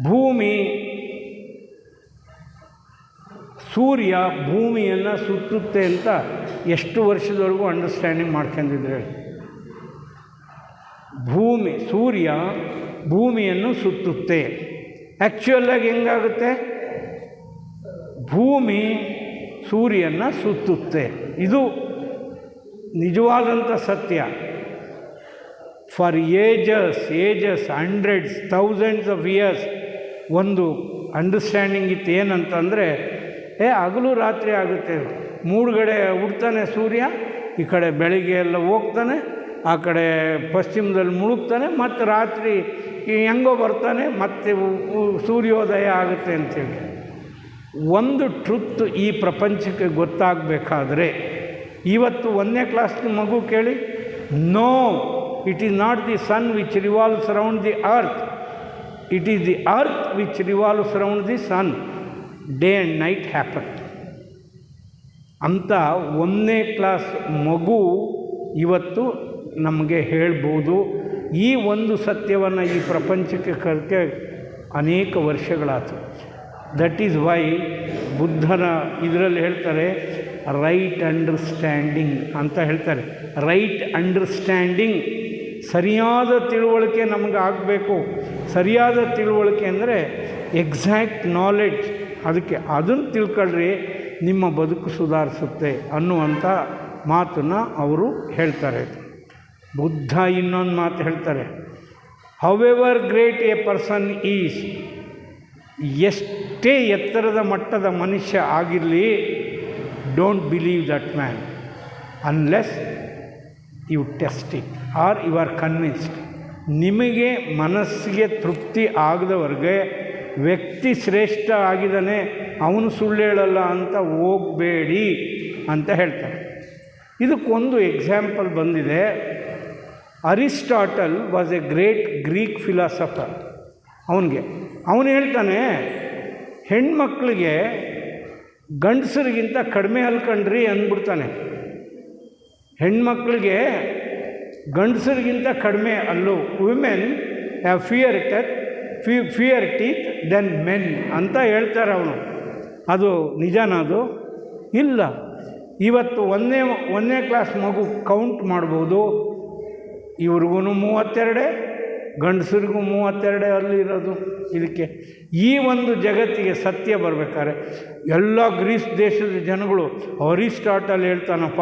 ಭೂಮಿ, ಸೂರ್ಯ ಭೂಮಿಯನ್ನು ಸುತ್ತುತ್ತೆ ಅಂತ ಎಷ್ಟು ವರ್ಷದವರೆಗೂ ಅಂಡರ್ಸ್ಟ್ಯಾಂಡಿಂಗ್ ಮಾಡ್ಕೊಂಡಿದ್ರೆ? ಸೂರ್ಯ ಭೂಮಿಯನ್ನು ಸುತ್ತುತ್ತೆ. ಆ್ಯಕ್ಚುಯಲ್ಲಾಗಿ ಹೆಂಗಾಗುತ್ತೆ? ಭೂಮಿ ಸೂರ್ಯನ ಸುತ್ತುತ್ತೆ. ಇದು ನಿಜವಾದಂಥ ಸತ್ಯ. For ages hundreds thousands of years ಒಂದು ಅಂಡರ್ಸ್ಟ್ಯಾಂಡಿಂಗ್ ಇತ್ತು. ಏನಂತಂದರೆ, ಹಗಲು ರಾತ್ರಿ ಆಗುತ್ತೆ, 3 ಕಡೆ ಹುಡ್ತಾನೆ ಸೂರ್ಯ, ಈ ಕಡೆ ಬೆಳಿಗ್ಗೆ ಎಲ್ಲ ಹೋಗ್ತಾನೆ, ಆ ಕಡೆ ಪಶ್ಚಿಮದಲ್ಲಿ ಮುಳುಗ್ತಾನೆ, ಮತ್ತು ರಾತ್ರಿ ಹೆಂಗೋ ಬರ್ತಾನೆ, ಮತ್ತು ಸೂರ್ಯೋದಯ ಆಗುತ್ತೆ ಅಂತೇಳಿ. ಒಂದು ಟ್ರುತ್ ಈ ಪ್ರಪಂಚಕ್ಕೆ ಗೊತ್ತಾಗಬೇಕಾದ್ರೆ, ಇವತ್ತು 1ನೇ ಕ್ಲಾಸ್ನ ಮಗು ಕೇಳಿ, no, it is not the sun which revolves around the earth, it is the earth which revolves around the sun, day and night happen ಅಂತ 1ನೇ ಕ್ಲಾಸ್ ಮಗು ಇವತ್ತು ನಮಗೆ ಹೇಳ್ಬೋದು. ಈ ಒಂದು ಸತ್ಯವನ್ನು ಈ ಪ್ರಪಂಚಕ್ಕೆ ಕಲಿಕೆ ಅನೇಕ ವರ್ಷಗಳಾಯ್ತು. ದಟ್ ಈಸ್ ವೈ ಬುದ್ಧನ ಇದರಲ್ಲಿ ಹೇಳ್ತಾರೆ ರೈಟ್ ಅಂಡರ್ಸ್ಟ್ಯಾಂಡಿಂಗ್ ಅಂತ ಹೇಳ್ತಾರೆ. ರೈಟ್ ಅಂಡರ್ಸ್ಟ್ಯಾಂಡಿಂಗ್, ಸರಿಯಾದ ತಿಳುವಳಿಕೆ ನಮಗೆ ಆಗಬೇಕು. ಸರಿಯಾದ ತಿಳುವಳಿಕೆ ಅಂದರೆ ಎಕ್ಸಾಕ್ಟ್ ನಾಲೆಡ್ಜ್. ಅದನ್ನು ತಿಳ್ಕೊಳ್ರಿ, ನಿಮ್ಮ ಬದುಕು ಸುಧಾರಿಸುತ್ತೆ ಅನ್ನುವಂಥ ಮಾತನ್ನು ಅವರು ಹೇಳ್ತಾರೆ. ಬುದ್ಧ ಇನ್ನೊಂದು ಮಾತು ಹೇಳ್ತಾರೆ, however great a person is, ಎಷ್ಟೇ ಎತ್ತರದ ಮಟ್ಟದ ಮನುಷ್ಯ ಆಗಿರಲಿ, don't believe that man unless you test it are you are convinced. ನಿಮಗೆ ಮನಸ್ಸಿಗೆ ತೃಪ್ತಿ ಆಗದವರೆಗೆ ವ್ಯಕ್ತಿ ಶ್ರೇಷ್ಠ ಆಗಿದ್ದಾನೆ, ಅವನು ಸುಳ್ಳು ಹೇಳಲ್ಲ ಅಂತ ಹೋಗಬೇಡಿ ಅಂತ ಹೇಳ್ತಾರೆ. ಇದಕ್ಕೊಂದು ಎಕ್ಸಾಂಪಲ್ ಬಂದಿದೆ. Aristotle was A great Greek philosopher. ಅವನು ಹೇಳ್ತಾನೆ, ಹೆಣ್ಮಕ್ಳಿಗೆ ಗಂಡಸರಿಗಿಂತ ಕಡಿಮೆ ಅಲ್ಕಂಡ್ರಿ ಅಂದ್ಬಿಡ್ತಾನೆ. ಹೆಣ್ಮಕ್ಳಿಗೆ ಗಂಡಸರಿಗಿಂತ ಕಡಿಮೆ ಅಲ್ಲೂ, women have fewer teeth then men ಅಂತ ಹೇಳ್ತಾರೆ ಅವನು. ಅದು ನಿಜಾನ? ಅದು ಇಲ್ಲ. ಇವತ್ತು 1ನೇ ಕ್ಲಾಸ್ ಮಗು ಕೌಂಟ್ ಮಾಡ್ಬೋದು, ಇವ್ರಿಗೂ 32, ಗಂಡಸರಿಗೂ 32 ಅಲ್ಲಿರೋದು. ಇದಕ್ಕೆ ಈ ಒಂದು ಜಗತ್ತಿಗೆ ಸತ್ಯ ಬರಬೇಕಾದ್ರೆ ಎಲ್ಲ ಗ್ರೀಸ್ ದೇಶದ ಜನಗಳು ಅರಿಸ್ಟಾಟಲ್ ಹೇಳ್ತಾನಪ್ಪ,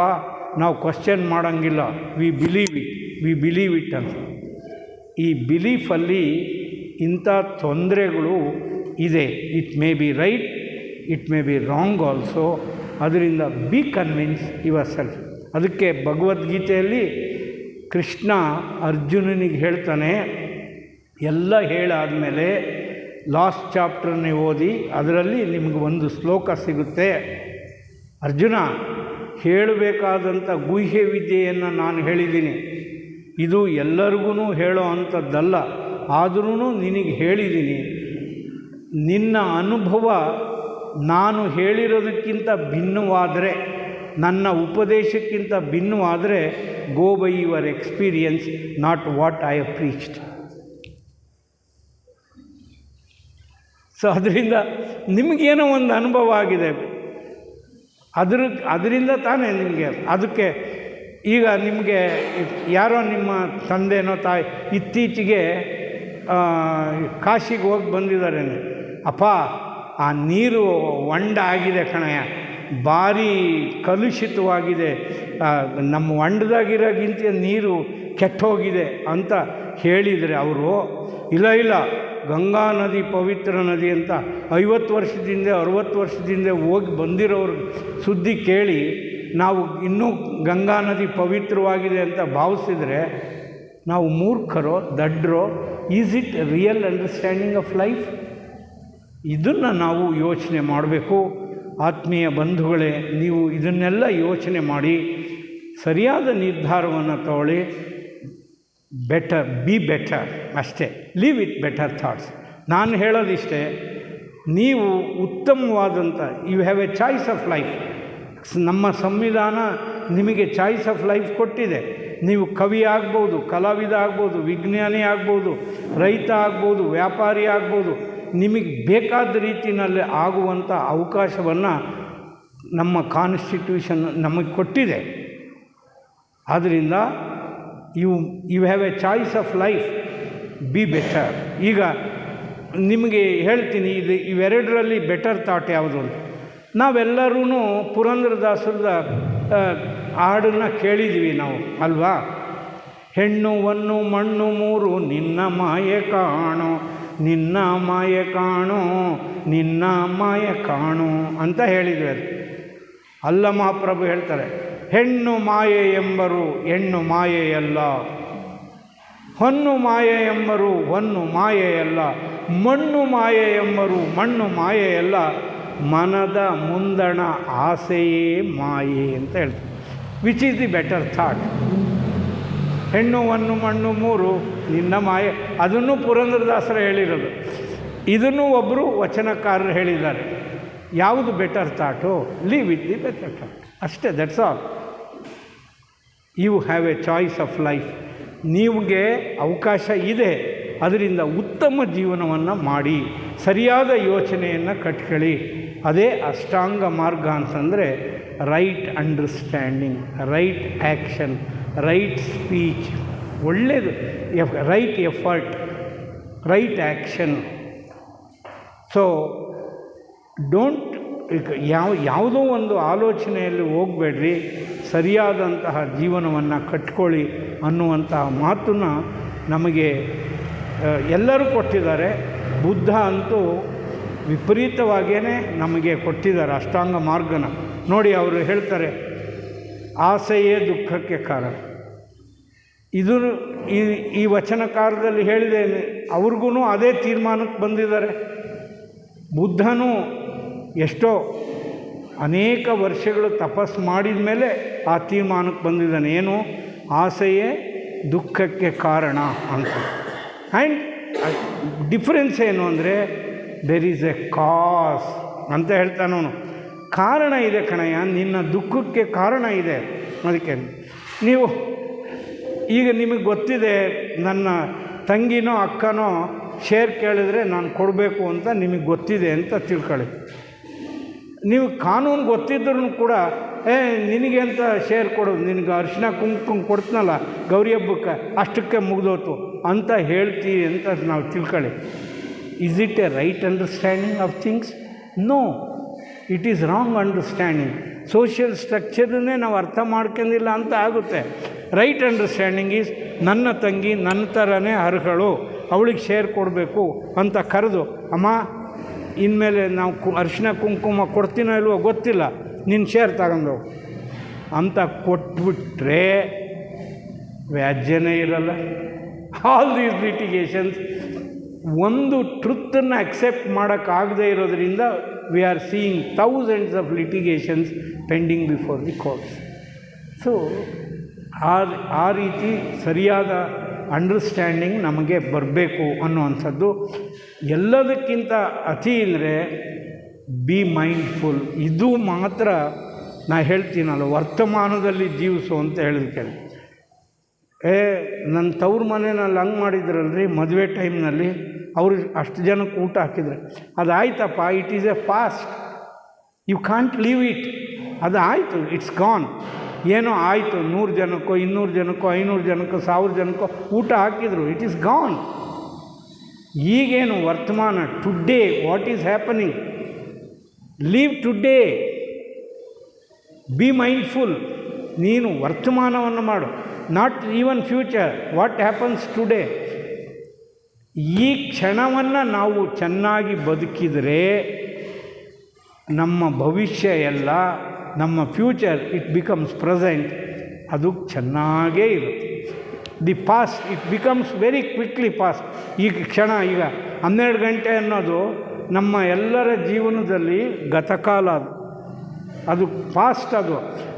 ನಾವು ಕ್ವಶ್ಚನ್ ಮಾಡೋಂಗಿಲ್ಲ, ವಿ ಬಿಲೀವ್ ಇಟ್ ಅಂತ. ಈ ಬಿಲೀಫಲ್ಲಿ ಇಂಥ ತೊಂದರೆಗಳು ಇದೆ. It may be right, it may be wrong also. ಅದರಿಂದ ಬಿ ಕನ್ವಿನ್ಸ್ ಯುವರ್ ಸೆಲ್ಫ್. ಅದಕ್ಕೆ ಭಗವದ್ಗೀತೆಯಲ್ಲಿ ಕೃಷ್ಣ ಅರ್ಜುನನಿಗೆ ಹೇಳ್ತಾನೆ, ಎಲ್ಲ ಹೇಳಾದಮೇಲೆ ಲಾಸ್ಟ್ ಚಾಪ್ಟರ್ನೇ ಓದಿ, ಅದರಲ್ಲಿ ನಿಮಗೆ ಒಂದು ಶ್ಲೋಕ ಸಿಗುತ್ತೆ. ಅರ್ಜುನ, ಹೇಳಬೇಕಾದಂಥ ಗುಹ್ಯ ವಿದ್ಯೆಯನ್ನು ನಾನು ಹೇಳಿದ್ದೀನಿ, ಇದು ಎಲ್ಲರಿಗೂ ಹೇಳೋ ಅಂಥದ್ದಲ್ಲ, ಆದ್ರೂ ನಿನಗೆ ಹೇಳಿದ್ದೀನಿ. ನಿನ್ನ ಅನುಭವ ನಾನು ಹೇಳಿರೋದಕ್ಕಿಂತ ಭಿನ್ನವಾದರೆ, ನನ್ನ ಉಪದೇಶಕ್ಕಿಂತ ಭಿನ್ನವಾದರೆ, go by your experience, not what I have preached. So ಅದರಿಂದ ನಿಮಗೇನೋ ಒಂದು ಅನುಭವ ಆಗಿದೆ, ಅದರಿಂದ ತಾನೇ ನಿಮಗೆ. ಅದಕ್ಕೆ ಈಗ ನಿಮಗೆ ಯಾರೋ ನಿಮ್ಮ ತಂದೆನೋ ತಾಯಿ ಇತ್ತೀಚೆಗೆ ಕಾಶಿಗೆ ಹೋಗಿ ಬಂದಿದ್ದಾರೆ, ಅಪ್ಪ ಆ ನೀರು ಹೊಂಡ ಆಗಿದೆ ಕಣಯ್ಯ, ಭಾರಿ ಕಲುಷಿತವಾಗಿದೆ, ನಮ್ಮ ಹೊಂಡದಾಗಿರೋಗಿಂತ ನೀರು ಕೆಟ್ಟೋಗಿದೆ ಅಂತ ಹೇಳಿದರೆ ಅವರು, ಇಲ್ಲ ಗಂಗಾ ನದಿ ಪವಿತ್ರ ನದಿ ಅಂತ 50 ವರ್ಷದಿಂದ 60 ವರ್ಷದಿಂದ ಹೋಗಿ ಬಂದಿರೋರು ಸುದ್ದಿ ಕೇಳಿ ನಾವು ಇನ್ನೂ ಗಂಗಾ ನದಿ ಪವಿತ್ರವಾಗಿದೆ ಅಂತ ಭಾವಿಸಿದರೆ ನಾವು ಮೂರ್ಖರೋ ದಡ್ಡರೋ? Is it real understanding of life? ಇದನ್ನು ನಾವು ಯೋಚನೆ ಮಾಡಬೇಕು. ಆತ್ಮೀಯ ಬಂಧುಗಳೇ, ನೀವು ಇದನ್ನೆಲ್ಲ ಯೋಚನೆ ಮಾಡಿ ಸರಿಯಾದ ನಿರ್ಧಾರವನ್ನು ತಗೊಳ್ಳಿ. ಬೆಟರ್, ಬಿ ಬೆಟರ್, ಅಷ್ಟೇ. Leave with better thoughts. ನಾನು ಹೇಳೋದಿಷ್ಟೇ, ನೀವು ಉತ್ತಮವಾದಂಥ, you have a choice of life. ನಮ್ಮ ಸಂವಿಧಾನ ನಿಮಗೆ ಚಾಯ್ಸ್ ಆಫ್ ಲೈಫ್ ಕೊಟ್ಟಿದೆ. ನೀವು ಕವಿ ಆಗ್ಬೋದು, ಕಲಾವಿದ ಆಗ್ಬೋದು, ವಿಜ್ಞಾನಿ ಆಗ್ಬೋದು, ರೈತ ಆಗ್ಬೋದು, ವ್ಯಾಪಾರಿ ಆಗ್ಬೋದು. ನಿಮಗೆ ಬೇಕಾದ ರೀತಿಯಲ್ಲಿ ಆಗುವಂಥ ಅವಕಾಶವನ್ನು ನಮ್ಮ ಕಾನ್ಸ್ಟಿಟ್ಯೂಷನ್ ನಮಗೆ ಕೊಟ್ಟಿದೆ. ಆದ್ದರಿಂದ you have a choice of life, be better. ಈಗ ನಿಮಗೆ ಹೇಳ್ತೀನಿ, ಇವೆರಡರಲ್ಲಿ ಬೆಟರ್ ಥಾಟ್ ಯಾವುದು ಅಂತ. ನಾವೆಲ್ಲರೂ ಪುರಂದರದಾಸರದ ಹಾಡನ್ನು ಕೇಳಿದ್ದೀವಿ ನಾವು, ಅಲ್ವಾ? ಹೆಣ್ಣು ಹೊನ್ನು ಮಣ್ಣು ಮೂರು ನಿನ್ನ ಮಾಯೆ ಕಾಣೋ, ನಿನ್ನ ಮಾಯೆ ಕಾಣೋ, ನಿನ್ನ ಮಾಯೆ ಕಾಣೋ ಅಂತ ಹೇಳಿದ್ವಿ. ಅದು ಅಲ್ಲ, ಮಹಾಪ್ರಭು ಹೇಳ್ತಾರೆ, ಹೆಣ್ಣು ಮಾಯೆ ಎಂಬರು ಹೆಣ್ಣು ಮಾಯೆಯಲ್ಲ, ಹೊನ್ನು ಮಾಯೆ ಎಂಬರು ಹೊನ್ನು ಮಾಯೆಯಲ್ಲ, ಮಣ್ಣು ಮಾಯೆ ಎಂಬರು ಮಣ್ಣು ಮಾಯೆಯಲ್ಲ, ಮನದ ಮುಂದಣ ಆಸೆಯೇ ಮಾಯೆ ಅಂತ ಹೇಳ್ತಾರೆ. Which is the better thought? ಹೆಣ್ಣು ಹೊನ್ನು ಮಣ್ಣು ಮೂರು ನಿನ್ನ ಮಾಯೆ, ಅದನ್ನು ಪುರಂದರದಾಸರು ಹೇಳಿರೋದು, ಇದನ್ನು ಒಬ್ಬರು ವಚನಕಾರರು ಹೇಳಿದ್ದಾರೆ. ಯಾವುದು better thought? Live with the better thought, ಅಷ್ಟೇ. That's all. You have a choice of life. ನಿಮಗೆ ಅವಕಾಶ ಇದೆ, ಅದರಿಂದ ಉತ್ತಮ ಜೀವನವನ್ನು ಮಾಡಿ, ಸರಿಯಾದ ಯೋಚನೆಯನ್ನು ಕಟ್ಕೊಳ್ಳಿ. ಅದೇ ಅಷ್ಟಾಂಗ ಮಾರ್ಗ ಅಂತಂದರೆ right understanding, right action, right speech, ಒಳ್ಳೆಯದು, right effort, right action. So don't ಯಾವುದೋ ಒಂದು ಆಲೋಚನೆಯಲ್ಲಿ ಹೋಗಬೇಡ್ರಿ, ಸರಿಯಾದಂತಹ ಜೀವನವನ್ನು ಕಟ್ಕೊಳ್ಳಿ ಅನ್ನುವಂತಹ ಮಾತನ್ನು ನಮಗೆ ಎಲ್ಲರೂ ಕೊಟ್ಟಿದ್ದಾರೆ. ಬುದ್ಧ ಅಂತೂ ವಿಪರೀತವಾಗಿಯೇ ನಮಗೆ ಕೊಟ್ಟಿದ್ದಾರೆ ಅಷ್ಟಾಂಗ ಮಾರ್ಗನ. ನೋಡಿ, ಅವರು ಹೇಳ್ತಾರೆ, ಆಸೆಯೇ ದುಃಖಕ್ಕೆ ಕಾರಣ. ಇದು ಈ ವಚನಕಾರದಲ್ಲಿ ಹೇಳಿದೆ, ಅವ್ರಿಗೂ ಅದೇ ತೀರ್ಮಾನಕ್ಕೆ ಬಂದಿದ್ದಾರೆ. ಬುದ್ಧನೂ ಎಷ್ಟೋ ಅನೇಕ ವರ್ಷಗಳು ತಪಸ್ಸು ಮಾಡಿದ ಮೇಲೆ ಆ ತೀರ್ಮಾನಕ್ಕೆ ಬಂದಿದ್ದಾನೆ. ಏನು? ಆಸೆಯೇ ದುಃಖಕ್ಕೆ ಕಾರಣ ಅಂತ. ಆ್ಯಂಡ್ ಡಿಫ್ರೆನ್ಸ್ ಏನು ಅಂದರೆ, ದೆರ್ ಈಸ್ ಎ ಕಾಸ್ ಅಂತ ಹೇಳ್ತಾನವನು. ಕಾರಣ ಇದೆ ಕಣಯ್ಯ, ನಿನ್ನ ದುಃಖಕ್ಕೆ ಕಾರಣ ಇದೆ. ಅದಕ್ಕೆ ನೀವು ಈಗ ನಿಮಗೆ ಗೊತ್ತಿದೆ, ನನ್ನ ತಂಗಿನೋ ಅಕ್ಕನೋ ಶೇರ್ ಕೇಳಿದ್ರೆ ನಾನು ಕೊಡಬೇಕು ಅಂತ ನಿಮಗೆ ಗೊತ್ತಿದೆ ಅಂತ ತಿಳ್ಕೊಳ್ಳಿ. ನೀವು ಕಾನೂನು ಗೊತ್ತಿದ್ರೂ ಕೂಡ ನಿನಗೆ ಅಂತ ಶೇರ್ ಕೊಡೋದು, ನಿನಗೆ ಅರಿಶಿನ ಕುಂಕುಮ ಕೊಡ್ತೀನಲ್ಲ ಗೌರಿ ಹಬ್ಬಕ್ಕೆ, ಅಷ್ಟಕ್ಕೆ ಮುಗ್ದೋತು ಅಂತ ಹೇಳ್ತೀವಿ ಅಂತ ನಾವು ತಿಳ್ಕೊಳ್ಳಿ. Is it a right understanding of things? No, it is wrong understanding. Social ಸ್ಟ್ರಕ್ಚರನ್ನೇ ನಾವು ಅರ್ಥ ಮಾಡ್ಕೊಂಡಿಲ್ಲ ಅಂತ ಆಗುತ್ತೆ. ರೈಟ್ ಅಂಡರ್ಸ್ಟ್ಯಾಂಡಿಂಗ್ ಈಸ್, ನನ್ನ ತಂಗಿ ನನ್ನ ಥರನೇ ಅರ್ಹಳು, ಅವಳಿಗೆ ಶೇರ್ ಕೊಡಬೇಕು ಅಂತ ಕರೆದು, ಅಮ್ಮ ಇನ್ಮೇಲೆ ನಾವು ಅರಿಶಿನ ಕುಂಕುಮ ಕೊಡ್ತೀನೋ ಇಲ್ವೋ ಗೊತ್ತಿಲ್ಲ, ನಿನ್ನ ಶೇರ್ ತಗೊಂಡು ಅಂತ ಕೊಟ್ಬಿಟ್ರೆ ವ್ಯಾಜ್ಯನೇ ಇರಲ್ಲ. ಆಲ್ ದೀಸ್ ಲಿಟಿಗೇಷನ್ಸ್ ಒಂದು ಟ್ರುತ್ತನ್ನು ಅಕ್ಸೆಪ್ಟ್ ಮಾಡೋಕ್ಕಾಗದೇ ಇರೋದ್ರಿಂದ we are seeing thousands of litigations pending before the courts. So ಆ ರೀತಿ ಸರಿಯಾದ ಅಂಡರ್ಸ್ಟ್ಯಾಂಡಿಂಗ್ ನಮಗೆ ಬರಬೇಕು ಅನ್ನುವಂಥದ್ದು. ಎಲ್ಲದಕ್ಕಿಂತ ಅತಿ ಅಂದರೆ ಬಿ ಮೈಂಡ್ಫುಲ್. ಇದು ಮಾತ್ರ ನಾ ಹೇಳ್ತೀನಲ್ಲ, ವರ್ತಮಾನದಲ್ಲಿ ಜೀವಿಸು ಅಂತ ಹೇಳಿದ ಕೇಳಿ. ನನ್ನ ತವ್ರ ಮನೆಯಲ್ಲಿ ಹಂಗೆ ಮಾಡಿದ್ರಲ್ರಿ ಮದುವೆ ಟೈಮ್ನಲ್ಲಿ, ಅವರು ಅಷ್ಟು ಜನಕ್ಕೆ ಊಟ ಹಾಕಿದ್ರು. ಅದು ಆಯ್ತಪ್ಪ, it is a fast, you can't leave it. ಅದು ಆಯಿತು, ಇಟ್ಸ್ ಗಾನ್. ಏನೋ ಆಯಿತು, 100 ಜನಕ್ಕೋ 200 ಜನಕ್ಕೋ 500 ಜನಕ್ಕೋ 1000 ಜನಕ್ಕೋ ಊಟ ಹಾಕಿದರು, ಇಟ್ ಈಸ್ ಗಾನ್. ಈಗೇನು ವರ್ತಮಾನ, today what is happening, leave today, B mindful. ನೀನು ವರ್ತಮಾನವನ್ನು ಮಾಡು, not even future, what happens today. ಈ ಕ್ಷಣವನ್ನು ನಾವು ಚೆನ್ನಾಗಿ ಬದುಕಿದರೆ ನಮ್ಮ ಭವಿಷ್ಯ ಎಲ್ಲ, ನಮ್ಮ ಫ್ಯೂಚರ್ ಇಟ್ ಬಿಕಮ್ಸ್ ಪ್ರೆಸೆಂಟ್, ಅದು ಚೆನ್ನಾಗೇ ಇರುತ್ತೆ. The past it becomes very quickly past. ಈಗ ಕ್ಷಣ, ಈಗ 12 ಗಂಟೆ ಅನ್ನೋದು ನಮ್ಮ ಎಲ್ಲರ ಜೀವನದಲ್ಲಿ ಗತಕಾಲ. ಅದು ಪಾಸ್ಟ್,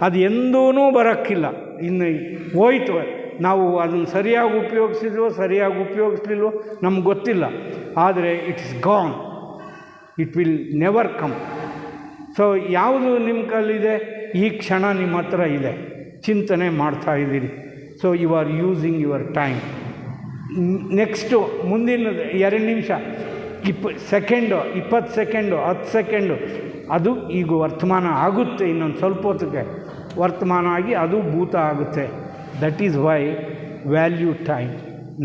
ಅದು ಎಂದೂ ಬರೋಕ್ಕಿಲ್ಲ. ಇನ್ನು ಹೋಯ್ತು, ನಾವು ಅದನ್ನು ಸರಿಯಾಗಿ ಉಪಯೋಗಿಸ್ಲಿಲ್ವೋ ನಮ್ಗೆ ಗೊತ್ತಿಲ್ಲ. ಆದರೆ it's gone, it will never come. So ಯಾವುದು ನಿಮ್ಮ ಕೈಲಿದೆ, ಈ ಕ್ಷಣ ನಿಮ್ಮ ಹತ್ರ ಇದೆ, ಚಿಂತನೆ ಮಾಡ್ತಾ ಇದ್ದೀರಿ. So you are using your time. Next ಮುಂದಿನ 2 ನಿಮಿಷ, 20 ಸೆಕೆಂಡು, 10 ಸೆಕೆಂಡು, ಅದು ಈಗ ವರ್ತಮಾನ ಆಗುತ್ತೆ. ಇನ್ನೊಂದು ಸ್ವಲ್ಪ ಹೊತ್ತಿಗೆ ವರ್ತಮಾನ ಆಗಿ ಅದು ಭೂತ ಆಗುತ್ತೆ. That is why value time.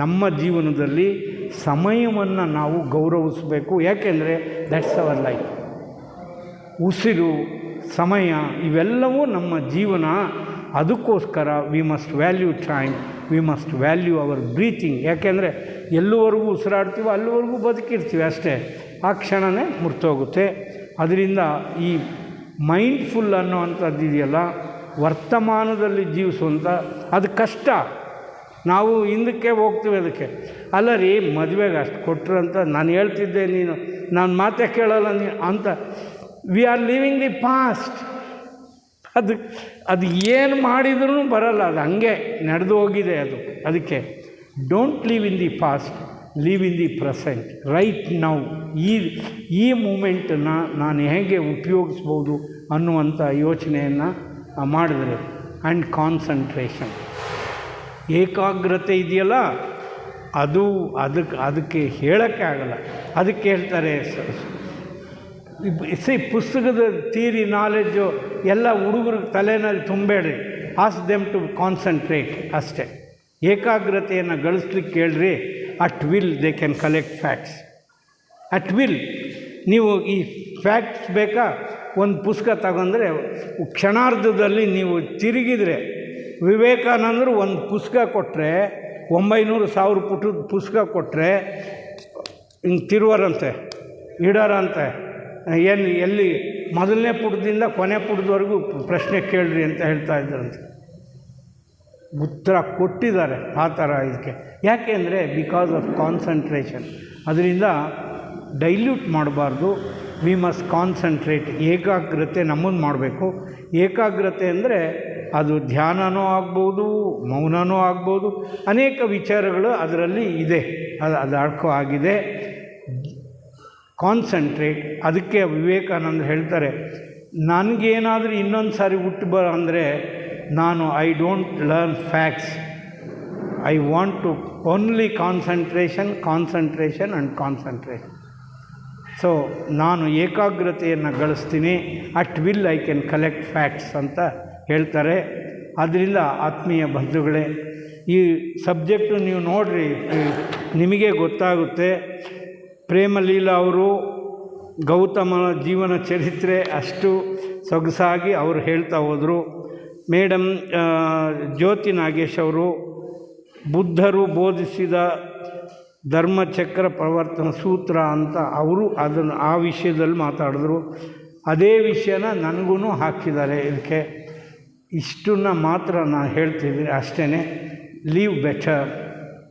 ನಮ್ಮ ಜೀವನದಲ್ಲಿ ಸಮಯವನ್ನು ನಾವು ಗೌರವಿಸಬೇಕು. ಯಾಕೆಂದರೆ ದಟ್ಸ್ ಅವರ್ ಲೈಫ್. ಉಸಿರು, ಸಮಯ ಇವೆಲ್ಲವೂ ನಮ್ಮ ಜೀವನ. ಅದಕ್ಕೋಸ್ಕರ we must value time, we must value our breathing. ಯಾಕೆಂದರೆ ಎಲ್ಲಿವರೆಗೂ ಉಸಿರಾಡ್ತೀವೋ ಅಲ್ಲಿವರೆಗೂ ಬದುಕಿರ್ತೀವಿ ಅಷ್ಟೇ, ಆ ಕ್ಷಣವೇ ಮುರ್ತೋಗುತ್ತೆ. ಅದರಿಂದ ಈ ಮೈಂಡ್ಫುಲ್ ಅನ್ನೋವಂಥದ್ದು ಇದೆಯಲ್ಲ, ವರ್ತಮಾನದಲ್ಲಿ ಜೀವಿಸುವಂಥ, ಅದು ಕಷ್ಟ. ನಾವು ಹಿಂದಕ್ಕೆ ಹೋಗ್ತೀವಿ ಅದಕ್ಕೆ. ಅಲ್ಲ ರೀ, ಮದುವೆಗೆ ಅಷ್ಟು ಕೊಟ್ಟರು ಅಂತ ನಾನು ಹೇಳ್ತಿದ್ದೆ, ನಾನು ಮಾತೇ ಕೇಳಲ್ಲ ಅಂತ. We are living the past. ಅದು ಏನು ಮಾಡಿದ್ರೂ ಬರಲ್ಲ, ಅದು ಹಂಗೆ ನಡೆದು ಹೋಗಿದೆ ಅದು. ಅದಕ್ಕೆ don't live in the past, live in the present, right now. ಈ ಮೂಮೆಂಟನ್ನು ನಾನು ಹೇಗೆ ಉಪಯೋಗಿಸ್ಬೋದು ಅನ್ನುವಂಥ ಯೋಚನೆಯನ್ನು ಮಾಡಿದ್ರೆ. ಆ್ಯಂಡ್ ಕಾನ್ಸಂಟ್ರೇಷನ್, ಏಕಾಗ್ರತೆ ಇದೆಯಲ್ಲ, ಅದಕ್ಕೆ ಹೇಳೋಕ್ಕೆ ಆಗಲ್ಲ. ಅದಕ್ಕೆ ಹೇಳ್ತಾರೆ, ಪುಸ್ತಕದ ಥಿಯರಿ ನಾಲೆಡ್ಜು ಎಲ್ಲ ಹುಡುಗರಿಗೆ ತಲೆಯಲ್ಲಿ ತುಂಬಬೇಡ್ರಿ, ಆಸ್ಕ್ ದೆಮ್ ಟು ಕಾನ್ಸಂಟ್ರೇಟ್ ಅಷ್ಟೇ. ಏಕಾಗ್ರತೆಯನ್ನು ಗಳಿಸ್ಲಿಕ್ಕೆ ಹೇಳ್ರಿ. At will they can collect facts, at will. ನೀವು ಈ ಫ್ಯಾಕ್ಟ್ಸ್ ಬೇಕಾ, ಒಂದು ಪುಸ್ತಕ ತಗೊಂಡ್ರೆ ಕ್ಷಣಾರ್ಧದಲ್ಲಿ ನೀವು ತಿರುಗಿದರೆ, ವಿವೇಕಾನಂದರು ಒಂದು ಪುಸ್ತಕ ಕೊಟ್ಟರೆ 900-1000 ಪುಟದ ಪುಸ್ತಕ ಕೊಟ್ಟರೆ ಹಿಂಗೆ ತಿರುವರಂತೆ, ಇಡರಂತೆ. ಎಲ್ಲಿ ಮೊದಲನೇ ಪುಟದಿಂದ ಕೊನೆ ಪುಟದವರೆಗೂ ಪ್ರಶ್ನೆ ಕೇಳ್ರಿ ಅಂತ ಹೇಳ್ತಾ ಇದ್ದಾರಂತೆ. ಉತ್ತರ ಕೊಟ್ಟಿದ್ದಾರೆ ಆ ಥರ ಇದಕ್ಕೆ. ಯಾಕೆಂದರೆ ಬಿಕಾಸ್ ಆಫ್ ಕಾನ್ಸಂಟ್ರೇಷನ್. ಅದರಿಂದ ಡೈಲ್ಯೂಟ್ ಮಾಡಬಾರ್ದು. We must concentrate. ಏಕಾಗ್ರತೆ ನಮ್ಮನ್ನು ಮಾಡಬೇಕು. ಏಕಾಗ್ರತೆ ಅಂದರೆ ಅದು ಧ್ಯಾನನೂ ಆಗ್ಬೋದು, ಮೌನನೂ ಆಗ್ಬೋದು, ಅನೇಕ ವಿಚಾರಗಳು ಅದರಲ್ಲಿ ಇದೆ. ಅದು ಅರ್ಥ ಆಗಿದೆ. ಕಾನ್ಸಂಟ್ರೇಟ್. ಅದಕ್ಕೆ ವಿವೇಕಾನಂದ ಹೇಳ್ತಾರೆ, ನನಗೇನಾದರೂ ಇನ್ನೊಂದು ಸಾರಿ ಹುಟ್ಟು ಅಂದರೆ I don't learn facts, I want to only concentration and concentration. So ನಾನು ಏಕಾಗ್ರತೆಯನ್ನು ಗಳಿಸ್ತೀನಿ. At will I can collect facts ಅಂತ ಹೇಳ್ತಾರೆ. ಆದ್ದರಿಂದ ಆತ್ಮೀಯ ಬಂಧುಗಳೇ, ಈ ಸಬ್ಜೆಕ್ಟು ನೀವು ನೋಡಿರಿ, ನಿಮಗೆ ಗೊತ್ತಾಗುತ್ತೆ. ಪ್ರೇಮಲೀಲಾ ಅವರು ಗೌತಮನ ಜೀವನ ಚರಿತ್ರೆ ಅಷ್ಟು ಸೊಗಸಾಗಿ ಅವರು ಹೇಳ್ತಾ ಹೋದರು. ಮೇಡಮ್ ಜ್ಯೋತಿ ನಾಗೇಶ್ ಅವರು ಬುದ್ಧರು ಬೋಧಿಸಿದ ಧರ್ಮಚಕ್ರ ಪ್ರವರ್ತನ ಸೂತ್ರ ಅಂತ ಅವರು ಆ ವಿಷಯದಲ್ಲಿ ಮಾತಾಡಿದ್ರು. ಅದೇ ವಿಷಯನ ನನಗೂ ಹಾಕಿದ್ದಾರೆ. ಇದಕ್ಕೆ ಇಷ್ಟನ್ನು ಮಾತ್ರ ನಾನು ಹೇಳ್ತಿದ್ದೀನಿ ಅಷ್ಟೇ. live better.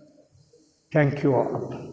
Thank you all.